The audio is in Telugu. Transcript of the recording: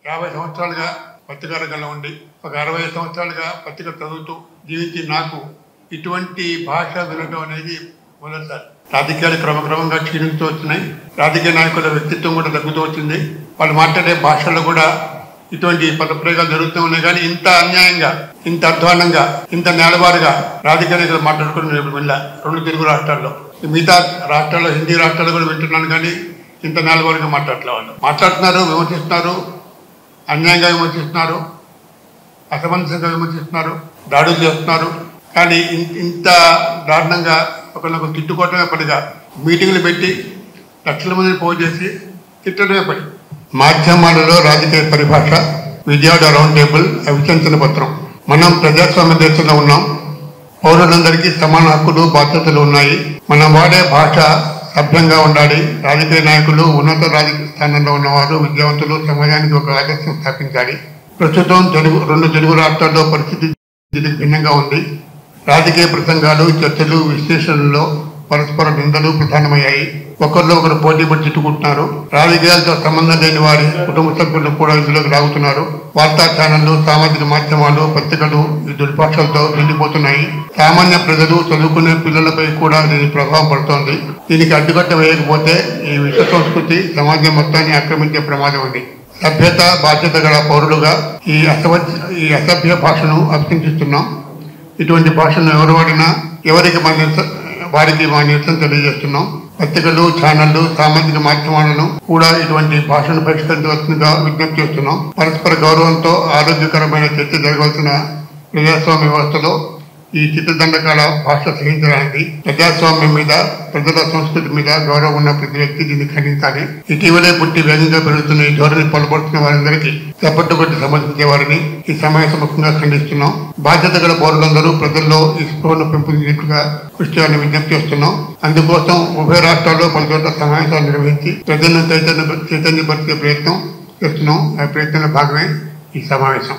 50 సంవత్సరాలుగా పత్రికా రంగంలో ఉండి ఒక 60 సంవత్సరాలుగా పత్రిక చదువుతూ జీవించి నాకు ఇటువంటి భాష వినడం అనేది మొదటిసారి. రాజకీయాలు క్రమక్రమంగా క్షీణిస్తూ వచ్చినాయి. రాజకీయ నాయకుల వ్యక్తిత్వం కూడా తగ్గుతూ వచ్చింది. వాళ్ళు మాట్లాడే భాషల్లో కూడా ఇటువంటి పదప్రయోగాలు జరుగుతూ ఉన్నాయి. కానీ ఇంత అన్యాయంగా, ఇంత అధ్వానంగా, ఇంత నేలబారుగా రాజకీయ నాయకులు మాట్లాడుకుని వెళ్ళా 2 తెలుగు రాష్ట్రాల్లో. మిగతా రాష్ట్రాల్లో, హిందీ రాష్ట్రాల్లో కూడా వింటున్నాను. కానీ ఇంత నేలబారుగా వాళ్ళు మాట్లాడుతున్నారు, విమర్శిస్తున్నారు, అన్యాయంగా విమర్శిస్తున్నారు, అసమంజసంగా విమర్శిస్తున్నారు, దాడులు చేస్తున్నారు. కానీ ఇంత దారుణంగా ఒకరినొక తిట్టుకోవటమే పనిగా మీటింగ్లు పెట్టి లక్షల మందిని పోగు చేసి తిట్టడమే పని. మాధ్యమాలలో రాజకీయ పరిభాష, విజయవాడ రౌండ్ టేబుల్ అభిశంసన పత్రం. మనం ప్రజాస్వామ్య దేశంలో ఉన్నాం. పౌరులందరికీ సమాన హక్కులు, బాధ్యతలు ఉన్నాయి. మనం వాడే భాష సభ్యంగా ఉండాలి. రాజకీయ నాయకులు, ఉన్నత రాజకీయ స్థానంలో ఉన్నవారు, విద్యావంతులు సమాజానికి ఒక ఆదర్శం స్థాపించాలి. ప్రస్తుతం 2 తెలుగు రాష్ట్రాల్లో పరిస్థితి భిన్నంగా ఉంది. రాజకీయ ప్రసంగాలు, చర్చలు, విశ్లేషణల్లో పరస్పర నిందలు ప్రధానమయ్యాయి. ఒకరిలో ఒకరు పోటీ పడి తిట్టుకుంటున్నారు. రాజకీయాలతో సంబంధం లేని వారి కుటుంబ సభ్యులు కూడా ఇందులోకి రాగుతున్నారు. వార్తా ఛానళ్లు, సామాజిక మాధ్యమాలు, పత్రికలు ఈ దుర్భాషలతో నిండిపోతున్నాయి. సామాన్య ప్రజలు, చదువుకునే పిల్లలపై కూడా దీని ప్రభావం పడుతోంది. దీనికి అడ్డుకట్ట వేయకపోతే ఈ విశ్వ సంస్కృతి సమాజం మొత్తాన్ని ఆక్రమించే ప్రమాదం ఉంది. సభ్యత, బాధ్యత గల పౌరులుగా ఈ అసభ్య భాషను అభ్యర్థిస్తున్నాం. ఇటువంటి భాషను ఎవరు వాడినా వారికి మా నిరసన తెలియజేస్తున్నాం. పత్రికలు, ఛానళ్లు, సామాజిక మాధ్యమాలను కూడా ఇటువంటి భాషను పరిష్కరించవలసిందిగా విజ్ఞప్తి చేస్తున్నాం. పరస్పర గౌరవంతో ఆరోగ్యకరమైన చర్చ జరగవలసిన ప్రజాస్వామ్య వ్యవస్థలో ఈ చిత్తదండకాల భాష సహించడానికి ప్రజాస్వామ్యం మీద, ప్రజల సంస్కృతి మీద గౌరవం ఉన్న ప్రతి వ్యక్తి దీన్ని ఖండించాలి. ఇటీవలే పుట్టి వేగంగా పెరుగుతున్న ఈ ధోరణి పాల్పడుతున్న వారందరికీ చప్పట్టు కొట్టి సమర్థించే వారిని ఈ సమావేశం ముఖ్యంగా ఖండిస్తున్నాం. బాధ్యత గల పౌరులందరూ ప్రజల్లో ఈ స్పృహను పెంపొందించేట్టుగా కృషి చేయాలని విజ్ఞప్తి చేస్తున్నాం. అందుకోసం ఉభయ రాష్ట్రాల్లో పలు చోట్ల సమావేశాలు నిర్వహించి ప్రజలను చైతన్యపరిచే ప్రయత్నం చేస్తున్నాం. ఆ ప్రయత్నంలో భాగమే ఈ సమావేశం.